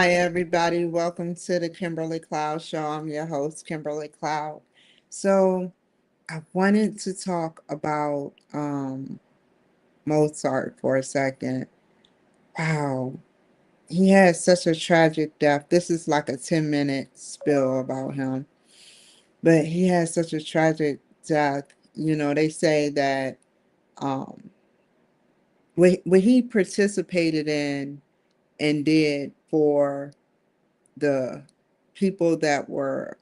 Hi, everybody. Welcome to the Kimberly Cloud Show. I'm your host, Kimberly Cloud. So, I wanted to talk about Mozart for a second. Wow, he had such a tragic death. This is like a 10-minute spill about him, but he had such a tragic death. They say that um, what he participated in and did for the people that were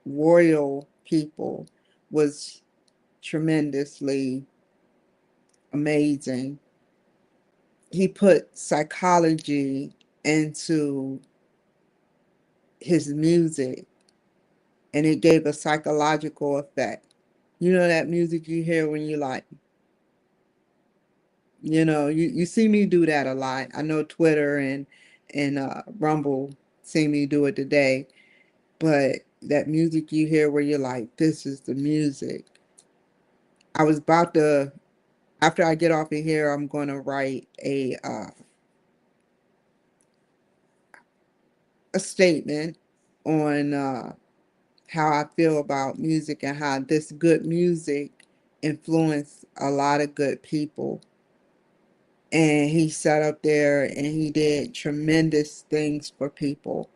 royal people was tremendously amazing. He put psychology into his music and it gave a psychological effect. You know that music you hear when you like, you see me do that a lot. I know Twitter and Rumble see me do it today, but that music you hear where you're like, this is the music. I was about to After I get off of here, I'm going to write a statement on how I feel about music and how this good music influenced a lot of good people. And he sat up there and he did tremendous things for people.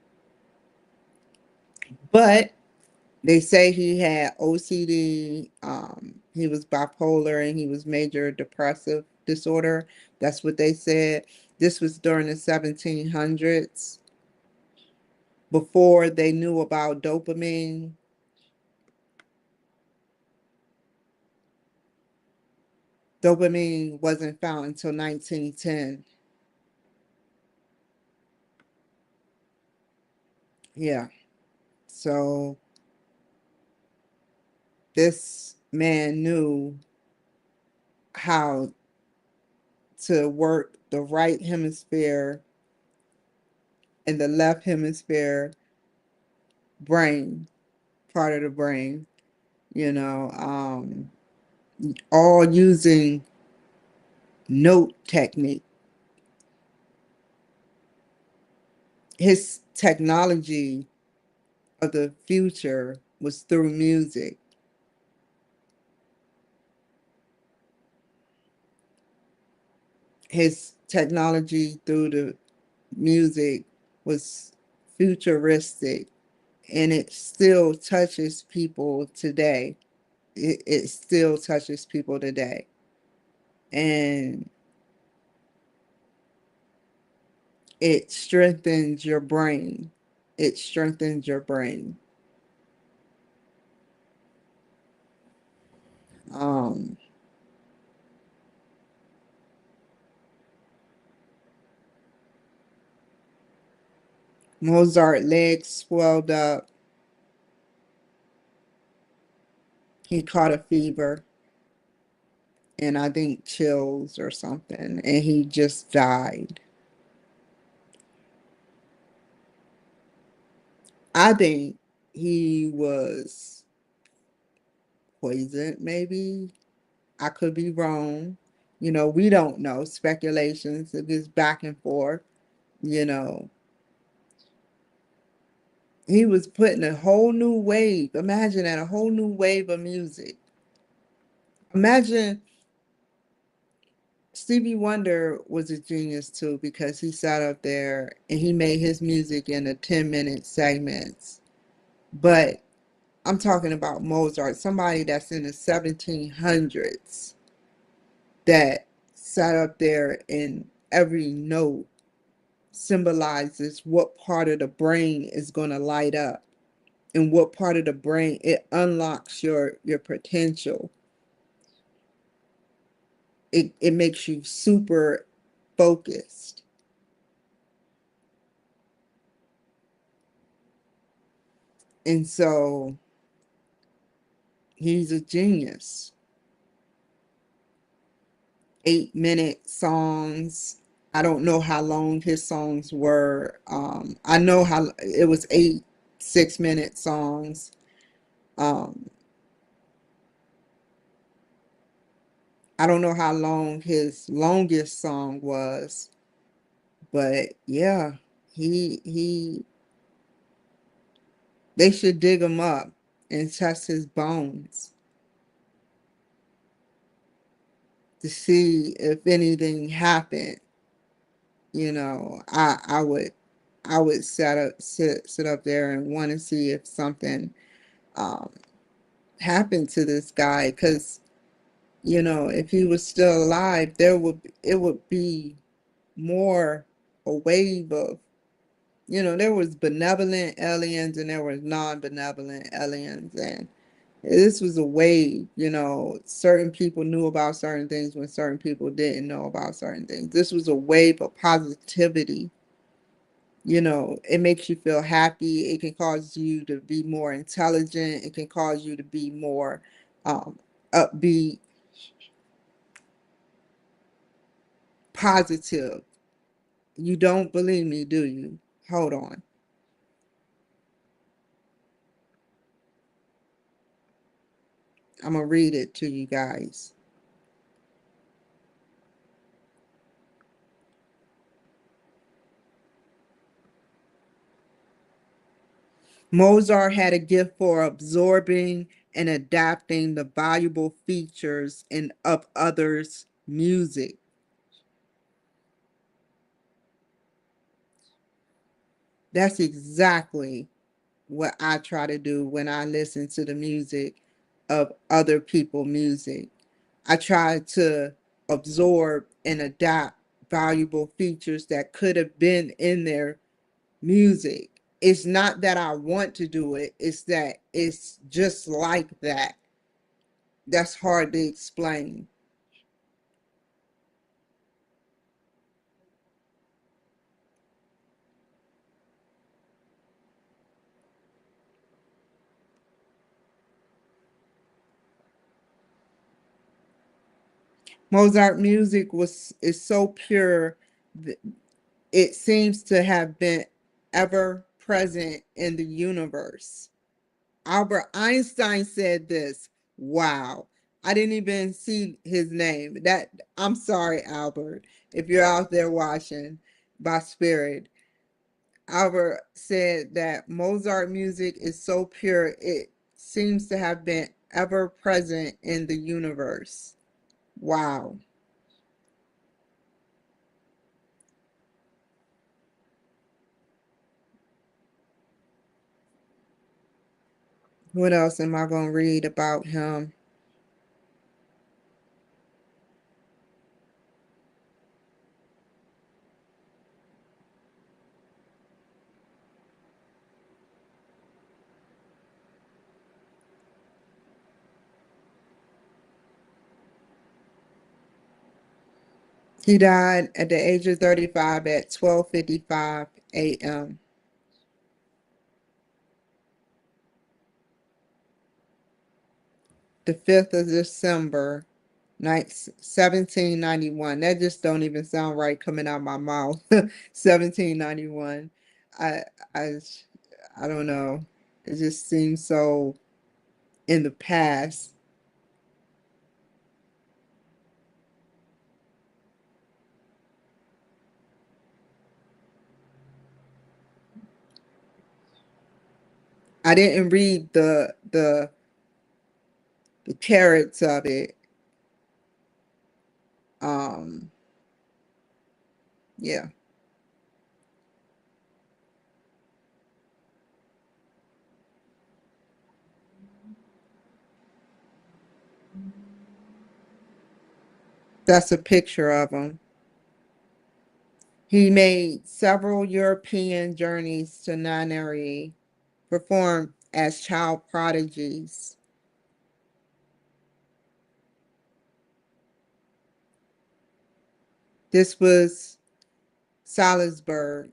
But they say he had OCD, he was bipolar, and he was major depressive disorder. That's what they said. This was during the 1700s, before they knew about dopamine. Dopamine wasn't found until 1910. Yeah. So this man knew how to work the right hemisphere and the left hemisphere brain, part of the brain, you know, all using note technique. His technology of the future was through music. His technology through the music was futuristic, and it still touches people today. It still touches people today. And it strengthens your brain. It strengthens your brain. Um, Mozart legs swelled up. He caught a fever and I think chills or something, and he just died. I think he was poisoned, maybe. I could be wrong. We don't know. Speculations, it is back and forth. You know, he was putting a whole new wave. Imagine that, a whole new wave of music. Imagine Stevie Wonder was a genius too because he sat up there and he made his music in a 10-minute segments. But I'm talking about Mozart, somebody that's in the 1700s that sat up there and every note symbolizes what part of the brain is going to light up and what part of the brain it unlocks your potential. It makes you super focused. And so he's a genius. 8-minute songs. I don't know how long his songs were. I know how it was 6-minute songs. Um, I don't know how long his longest song was, but yeah, He they should dig him up and test his bones to see if anything happened. You know, I would sit up there and want to see if something um happened to this guy, because you know, if he was still alive, it would be more a wave of, you know, there was benevolent aliens and there was non-benevolent aliens, and this was a wave. You know, certain people knew about certain things when certain people didn't know about certain things. This was a wave of positivity. You know, it makes you feel happy. It can cause you to be more intelligent. It can cause you to be more um, upbeat, positive. You don't believe me, do you? Hold on. I'm going to read it to you guys. Mozart had a gift for absorbing and adapting the valuable features in of others' music. That's exactly what I try to do when I listen to the music of other people's music. I try to absorb and adapt valuable features that could have been in their music. It's not that I want to do it, it's that it's just like that. That's hard to explain. Mozart music was is so pure, it seems to have been ever present in the universe. Albert Einstein said this. Wow. I didn't even see his name. That I'm sorry, Albert, if you're out there watching by spirit. Albert said that Mozart music is so pure it seems to have been ever present in the universe. Wow. What else am I going to read about him? He died at the age of 35 at 12:55 a.m. the 5th of December, 1791. That just don't even sound right coming out my mouth. 1791. I I I don't know. It just seems so in the past. I didn't read the carrots of it. Um, yeah, that's a picture of him. He made several European journeys to nunnery, performed as child prodigies. This was Salisbury.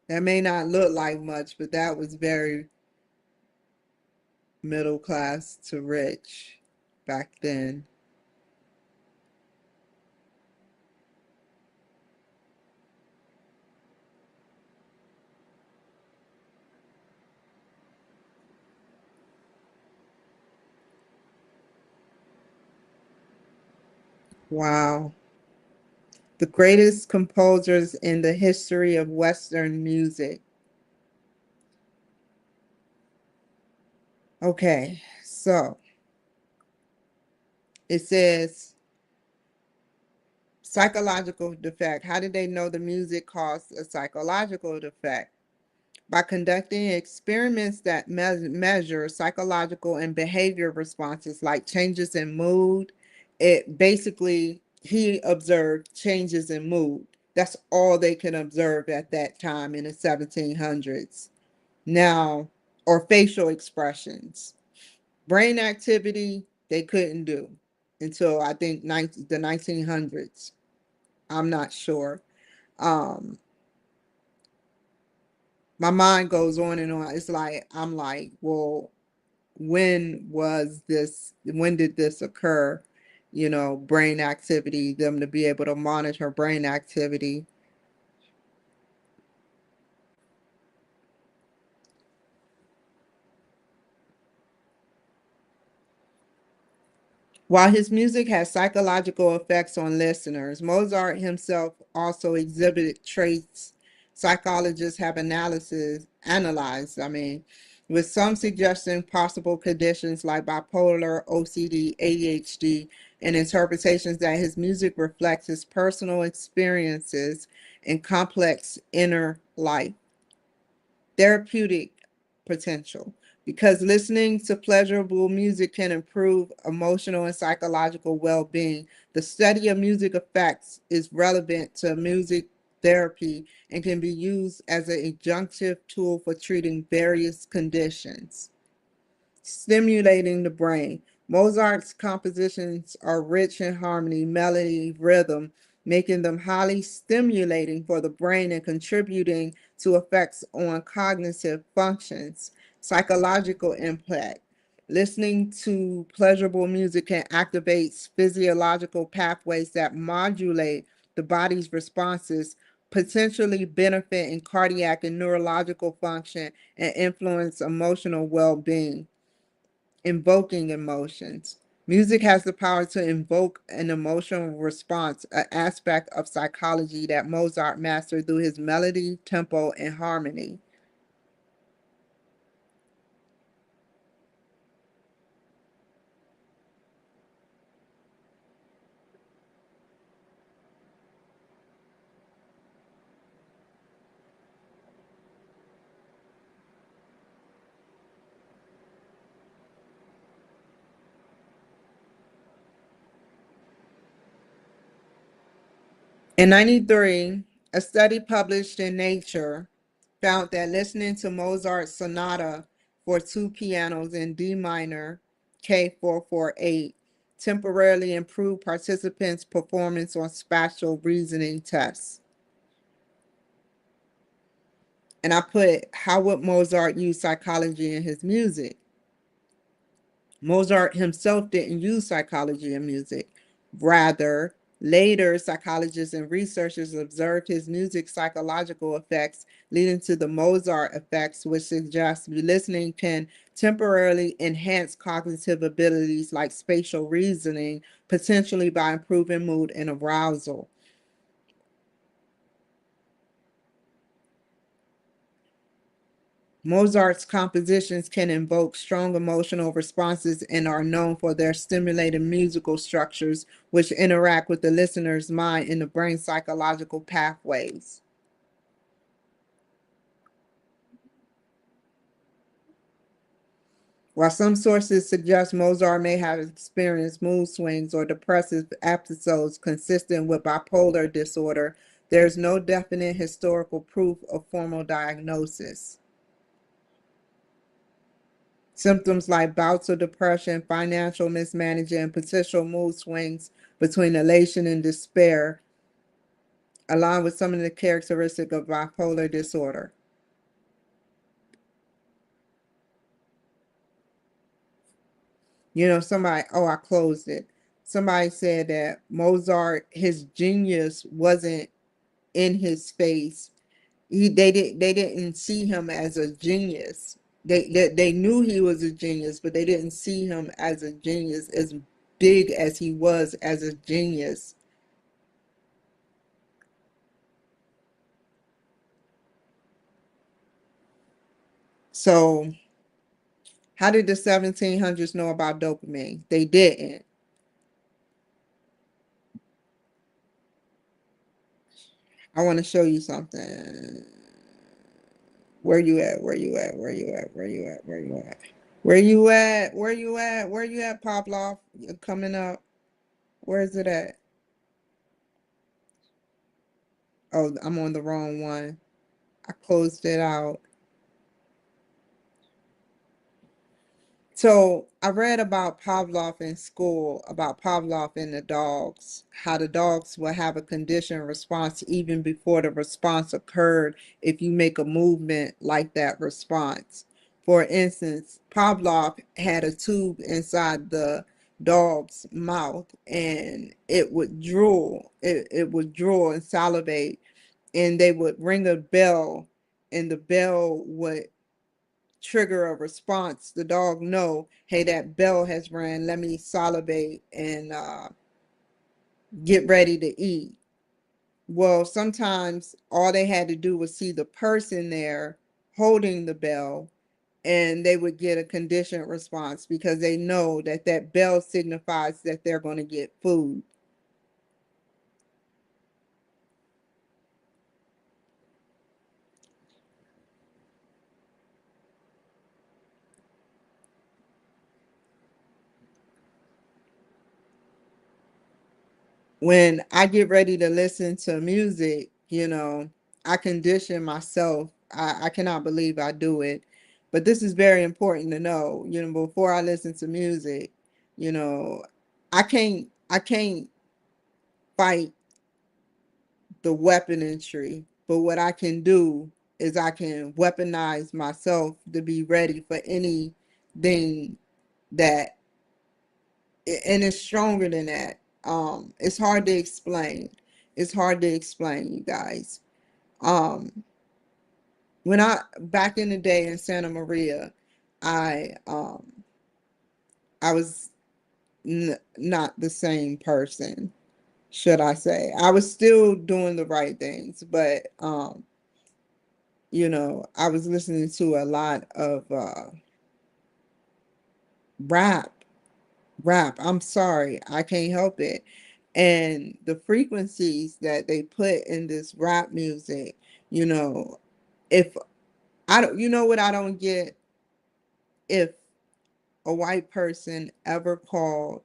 That may not look like much, but that was very middle class to rich back then. Wow. The greatest composers in the history of Western music. Okay, so it says psychological defect. How did they know the music caused a psychological defect? By conducting experiments that measure psychological and behavior responses like changes in mood. It basically, he observed changes in mood. That's all they can observe at that time in the 1700s. Now, or facial expressions. Brain activity, they couldn't do until I think the 1900s. I'm not sure. Um, my mind goes on and on. It's like, I'm like, well, when did this occur? Brain activity, them to be able to monitor brain activity. While his music has psychological effects on listeners, Mozart himself also exhibited traits psychologists have analyzed, with some suggesting possible conditions like bipolar, OCD, ADHD, and interpretations that his music reflects his personal experiences and complex inner life. Therapeutic potential. Because listening to pleasurable music can improve emotional and psychological well being, the study of music effects is relevant to music therapy and can be used as an adjunctive tool for treating various conditions. Stimulating the brain. Mozart's compositions are rich in harmony, melody, rhythm, making them highly stimulating for the brain and contributing to effects on cognitive functions. Psychological impact. Listening to pleasurable music can activate physiological pathways that modulate the body's responses, potentially benefit in cardiac and neurological function, and influence emotional well being. Invoking emotions. Music has the power to invoke an emotional response, an aspect of psychology that Mozart mastered through his melody, tempo, and harmony. In 93, a study published in Nature found that listening to Mozart's sonata for two pianos in D minor, K448, temporarily improved participants' performance on spatial reasoning tests. And I put, how would Mozart use psychology in his music? Mozart himself didn't use psychology in music. Rather, later psychologists and researchers observed his music's psychological effects, leading to the Mozart effects, which suggests listening can temporarily enhance cognitive abilities like spatial reasoning, potentially by improving mood and arousal. Mozart's compositions can invoke strong emotional responses and are known for their stimulating musical structures, which interact with the listener's mind in the brain's psychological pathways. While some sources suggest Mozart may have experienced mood swings or depressive episodes consistent with bipolar disorder, there is no definite historical proof of formal diagnosis. Symptoms like bouts of depression, financial mismanagement, and potential mood swings between elation and despair align with some of the characteristics of bipolar disorder. Somebody, oh, I closed it. Somebody said that Mozart, his genius wasn't in his face. They didn't see him as a genius. They knew he was a genius, but they didn't see him as a genius. As big as he was as a genius. So how did the 1700s know about dopamine? They didn't. I want to show you something. Where you at? Where you at? Where you at? Where you at? Where you at? Where you at? Where you at? Where you at, Pavlov? You're coming up. Where is it at? Oh, I'm on the wrong one. I closed it out. So I read about Pavlov in school, about Pavlov and the dogs, how the dogs will have a conditioned response even before the response occurred if you make a movement like that response. For instance, Pavlov had a tube inside the dog's mouth and it would drool. It would drool and salivate, and they would ring a bell, and the bell would trigger a response. The dog know, hey, that bell has rang, let me salivate and get ready to eat. Well, sometimes all they had to do was see the person there holding the bell, and they would get a conditioned response because they know that that bell signifies that they're going to get food. When I get ready to listen to music, I condition myself. I cannot believe I do it. But this is very important to know, before I listen to music, you know, I can't fight the weaponry, but what I can do is I can weaponize myself to be ready for anything that, and it's stronger than that. It's hard to explain. It's hard to explain, you guys. Um, when I back in the day in Santa Maria, I I was not the same person, should I say. I was still doing the right things, but I was listening to a lot of rap rap. I'm sorry, I can't help it. And the frequencies that they put in this rap music, you know, if I don't, what I don't get, if a white person ever called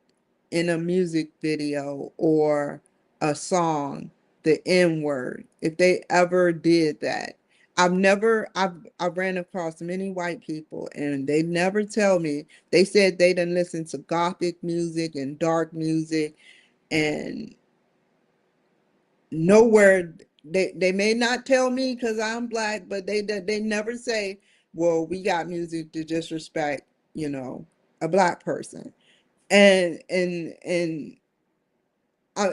in a music video or a song the N word, if they ever did that. I've ran across many white people and they never tell me. They said they didn't listen to gothic music and dark music, and nowhere they may not tell me because I'm black, but they never say, well, we got music to disrespect, a black person. And I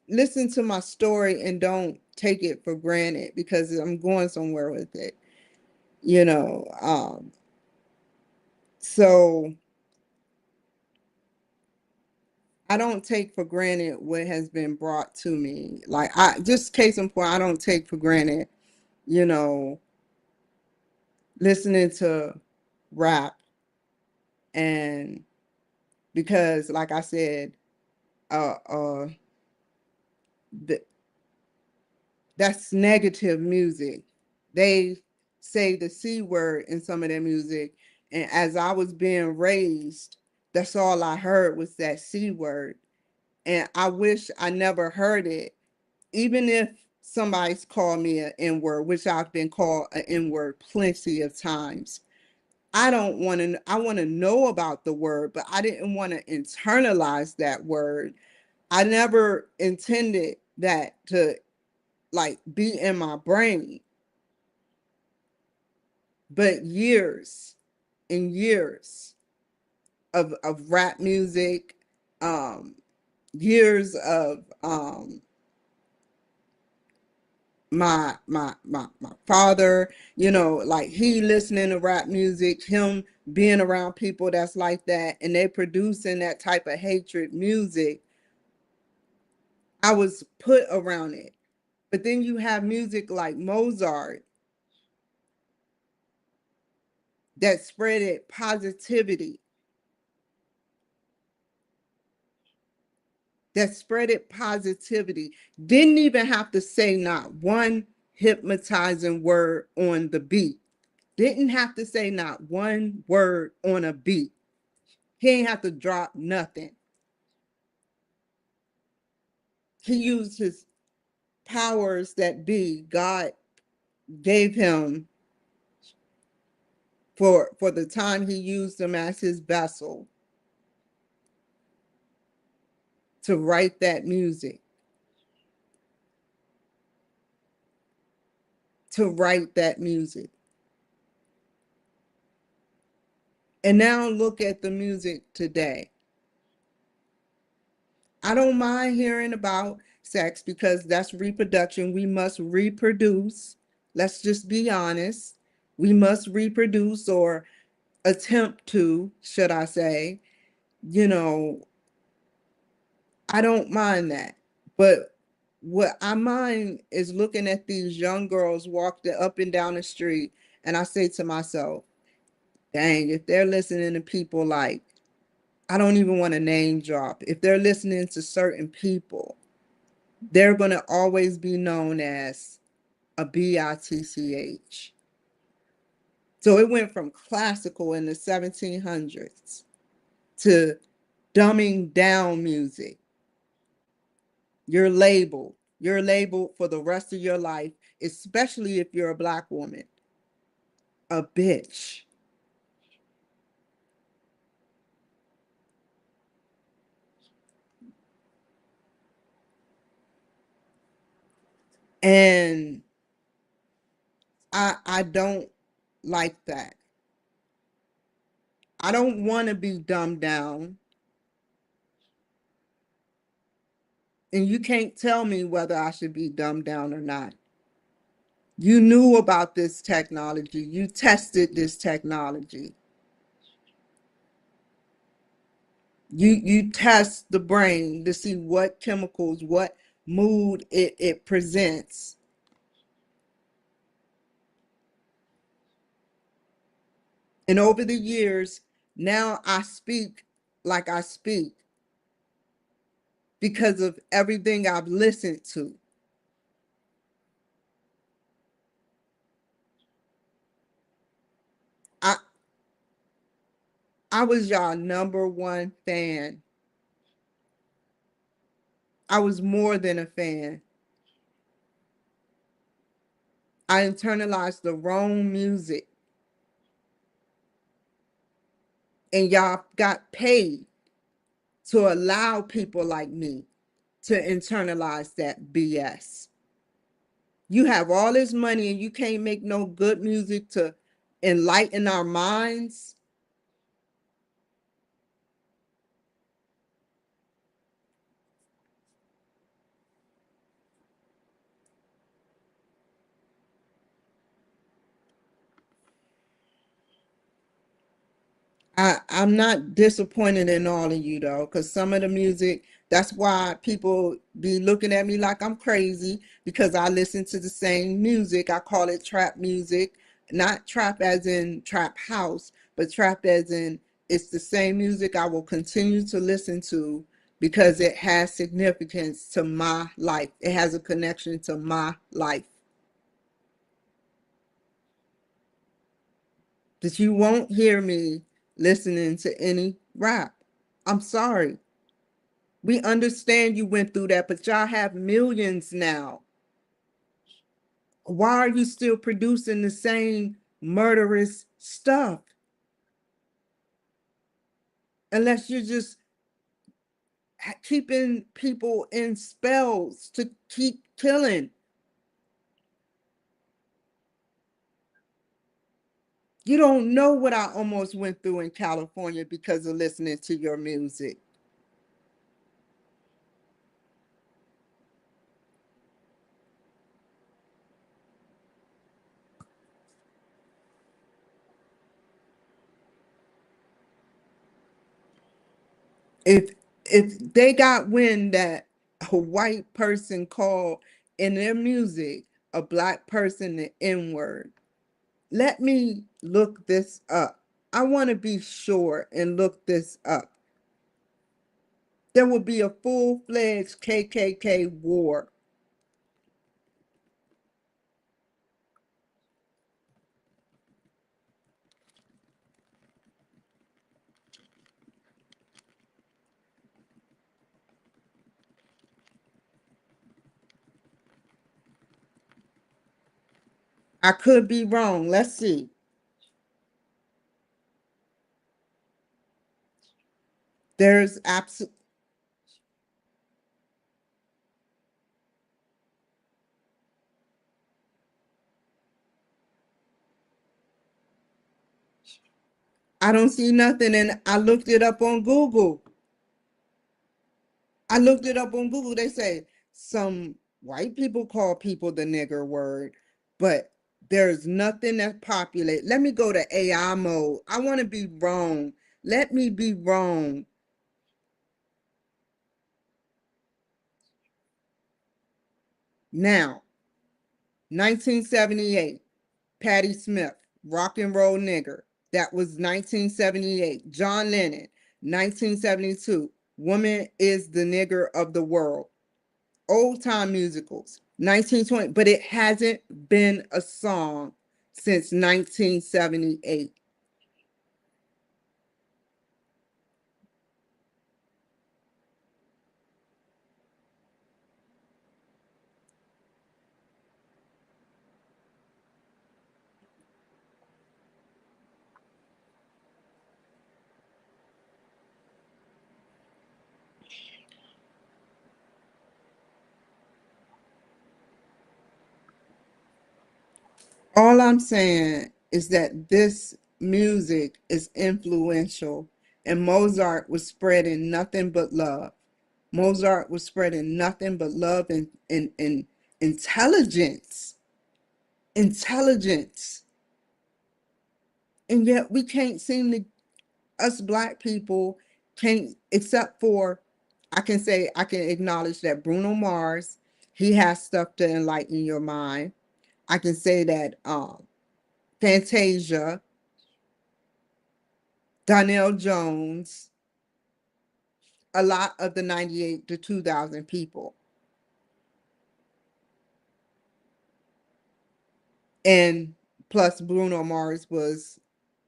listen to my story and don't take it for granted because I'm going somewhere with it, you know. So I don't take for granted what has been brought to me. Like, I just case in point, I don't take for granted, you know, listening to rap, and because like I said, uh uh th- that's negative music. They say the C word in some of their music. And as I was being raised, that's all I heard was that C word. And I wish I never heard it. Even if somebody's called me an N word, which I've been called an N word plenty of times. I don't want to, I want to know about the word, but I didn't want to internalize that word. I never intended that to like be in my brain. But years and years of rap music, um, years of my father, like he listening to rap music, him being around people that's like that, and they producing that type of hatred music. I was put around it. But then you have music like Mozart that spreaded positivity, didn't even have to say not one hypnotizing word on the beat. Didn't have to say not one word on a beat. He ain't have to drop nothing. He used his powers that be, God gave him for the time he used them as his vessel to write that music, to write that music. And now look at the music today. I don't mind hearing about sex because that's reproduction. We must reproduce. Let's just be honest. We must reproduce, or attempt to, should I say. You know, I don't mind that. But what I mind is looking at these young girls walk up and down the street, and I say to myself, dang, if they're listening to people like, I don't even want to name drop, if they're listening to certain people, they're going to always be known as a bitch. So it went from classical in the 1700s to dumbing down music. You're labeled for the rest of your life, especially if you're a Black woman, a bitch. And I don't like that. I don't want to be dumbed down. And you can't tell me whether I should be dumbed down or not. You knew about this technology. You tested this technology. You test the brain to see what chemicals, what mood it presents. And over the years, now I speak like I speak because of everything I've listened to. I I was y'all number one fan. I was more than a fan. I internalized the wrong music, and y'all got paid to allow people like me to internalize that BS. You have all this money and you can't make no good music to enlighten our minds. I'm not disappointed in all of you though, because some of the music, that's why people be looking at me like I'm crazy, because I listen to the same music. I call it trap music, not trap as in trap house, but trap as in it's the same music I will continue to listen to because it has significance to my life. It has a connection to my life. That you won't hear me listening to any rap. I'm sorry. We understand you went through that, but y'all have millions now. Why are you still producing the same murderous stuff? Unless you're just keeping people in spells to keep killing. You don't know what I almost went through in California because of listening to your music. If they got wind that a white person called in their music a black person the N-word, let me look this up. I want to be sure and look this up. There will be a full-fledged KKK war. I could be wrong. Let's see. There's absolute. I don't see nothing, and I looked it up on Google. I looked it up on Google. They say some white people call people the nigger word, but there's nothing that populate. Let me go to AI mode. I want to be wrong. Let me be wrong. Now, 1978, Patti Smith, rock and roll nigger. That was 1978. John Lennon, 1972, woman is the nigger of the world. Old time musicals, 1920, but it hasn't been a song since 1978. All I'm saying is that this music is influential, and Mozart was spreading nothing but love. Mozart was spreading nothing but love and intelligence. Intelligence. And yet we can't seem to, us black people can't, except for, I can say, I can acknowledge that Bruno Mars, he has stuff to enlighten your mind. I can say that Fantasia, Donnell Jones, a lot of the 98 to 2000 people. And plus Bruno Mars was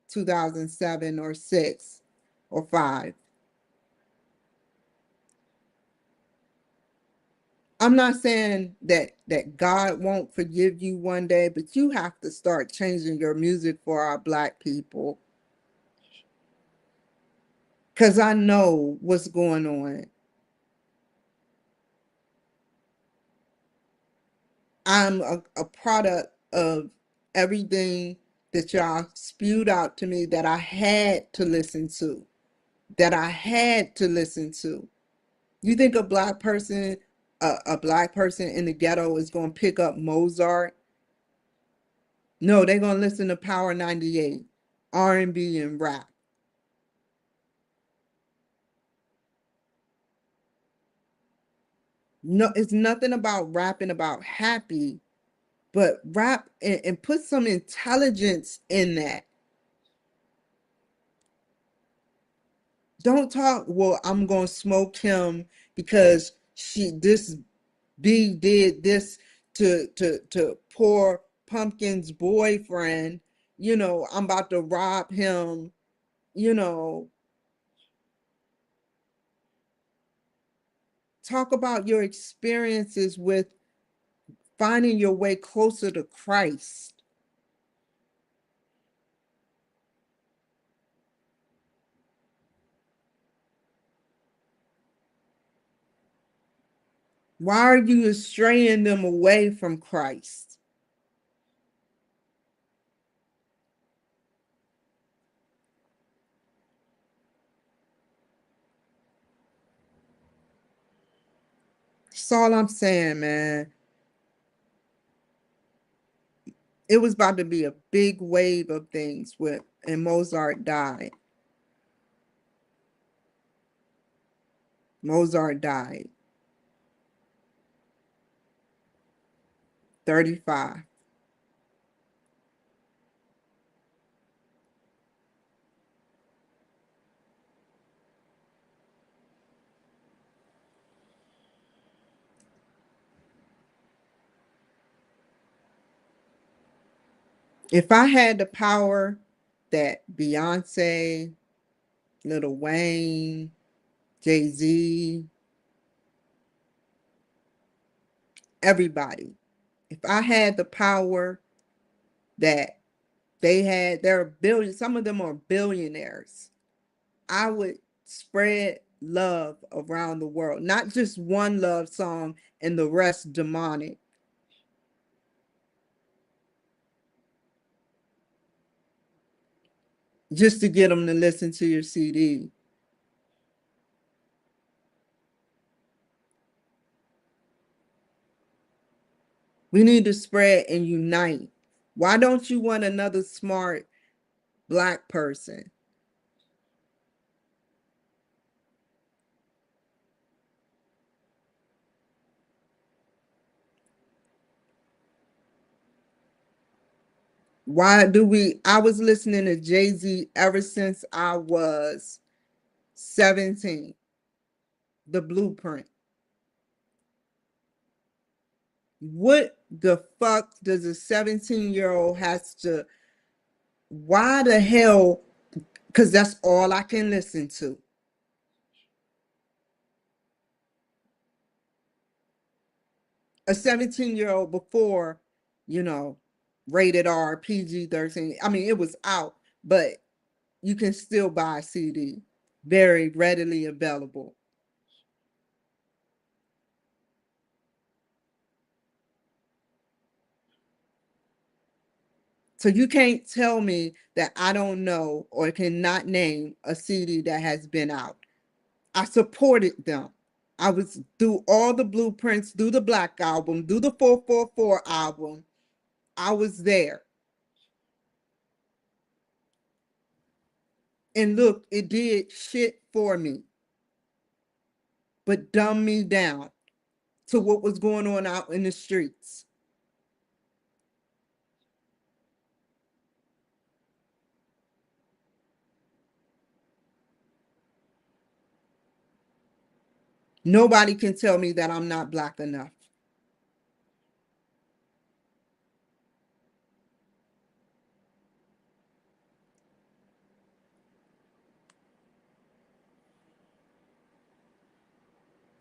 2007 or 6 or 5. I'm not saying that God won't forgive you one day, but you have to start changing your music for our black people, because I know what's going on. I'm a product of everything that y'all spewed out to me that I had to listen to, that I had to listen to. You think a black person in the ghetto is going to pick up Mozart? No, they're going to listen to Power 98, R&B and B and rap. No, it's nothing about rapping about happy, but rap and put some intelligence in that. Don't talk, well, I'm gonna smoke him because this B did this to poor Pumpkin's boyfriend. I'm about to rob him. You know, talk about your experiences with finding your way closer to Christ. Why are you straying them away from Christ? That's all I'm saying, man. It was about to be a big wave of things and Mozart died. Mozart died 35. If I had the power that Beyonce, Lil Wayne, Jay-Z, everybody, if I had the power that they had, they're billion, some of them are billionaires, I would spread love around the world, not just one love song and the rest demonic, just to get them to listen to your CD. We need to spread and unite. Why don't you want another smart black person? Why do we? I was listening to Jay-Z ever since I was 17. The Blueprint. What the fuck does a 17-year-old has to? Why the hell? Because that's all I can listen to. A 17-year-old before, you know, rated R, PG-13. I mean, it was out, but you can still buy a CD, very readily available. So you can't tell me that I don't know or cannot name a CD that has been out. I supported them. I was through all the blueprints, through the Black album, through the 444 album. I was there. And look, it did shit for me, but dumbed me down to what was going on out in the streets. Nobody can tell me that I'm not black enough.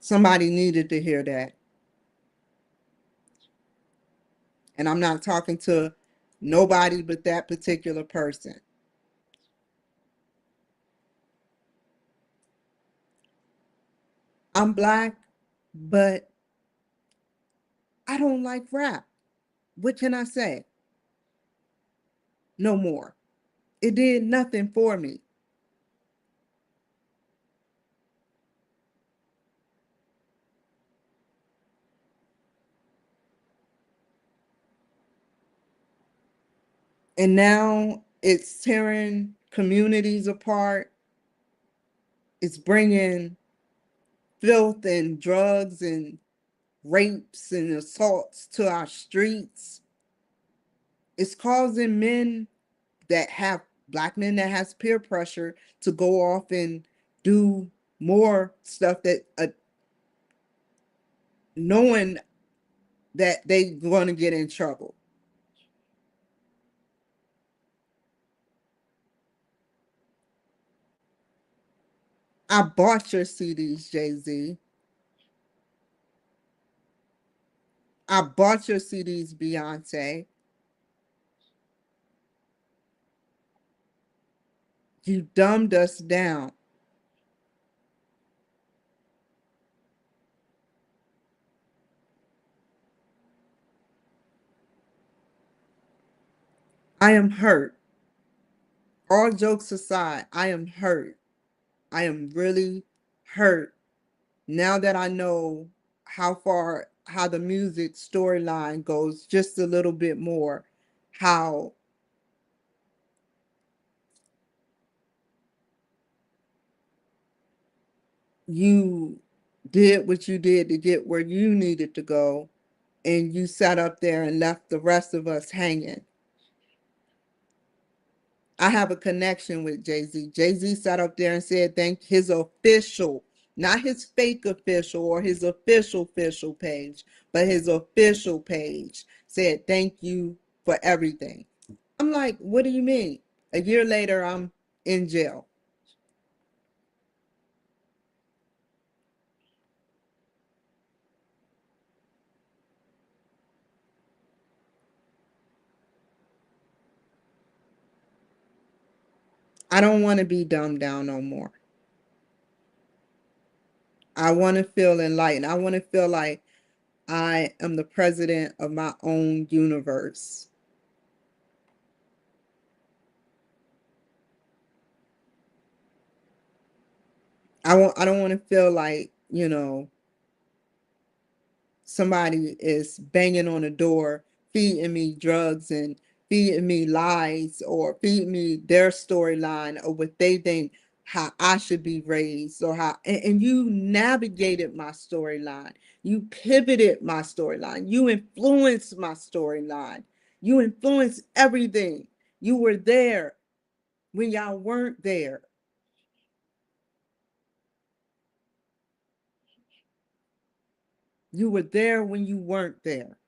Somebody needed to hear that. And I'm not talking to nobody but that particular person. I'm black, but I don't like rap. What can I say? No more. It did nothing for me. And now it's tearing communities apart. It's bringing filth and drugs and rapes and assaults to our streets. It's causing men that have black men that has peer pressure to go off and do more stuff that knowing that they going to get in trouble. I bought your CDs, Jay-Z. I bought your CDs, Beyonce. You dumbed us down. I am hurt. All jokes aside, I am hurt. I am really hurt now that I know how the music storyline goes just a little bit more, how you did what you did to get where you needed to go, and you sat up there and left the rest of us hanging. I have a connection with Jay-Z. Jay-Z sat up there and said thank his official, not his fake official or his official page, but his official page said thank you for everything. I'm like, what do you mean? A year later, I'm in jail. I don't want to be dumbed down no more. I want to feel enlightened. I want to feel like I am the president of my own universe. I don't want to feel like, somebody is banging on the door, feeding me drugs and feeding me lies or feeding me their storyline or what they think how I should be raised or how and you navigated my storyline. You pivoted my storyline. You influenced my storyline. You influenced everything. You were there when y'all weren't there. You were there when you weren't there.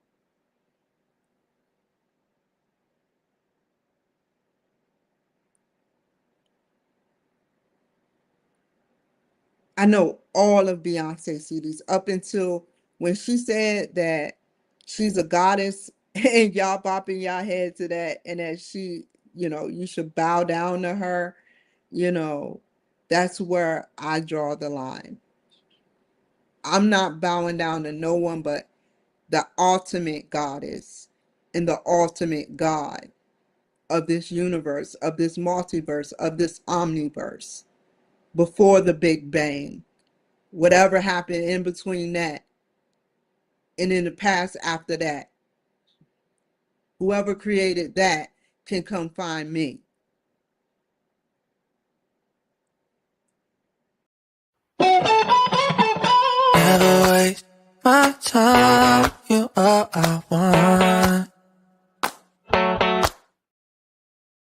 I know all of Beyonce CDs up until when she said that she's a goddess and y'all bopping y'all head to that and that she, you should bow down to her, you know, that's where I draw the line. I'm not bowing down to no one but the ultimate goddess and the ultimate God of this universe, of this multiverse, of this omniverse before the Big Bang. Whatever happened in between that and in the past after that, whoever created that can come find me. Never waste my time, you are I want.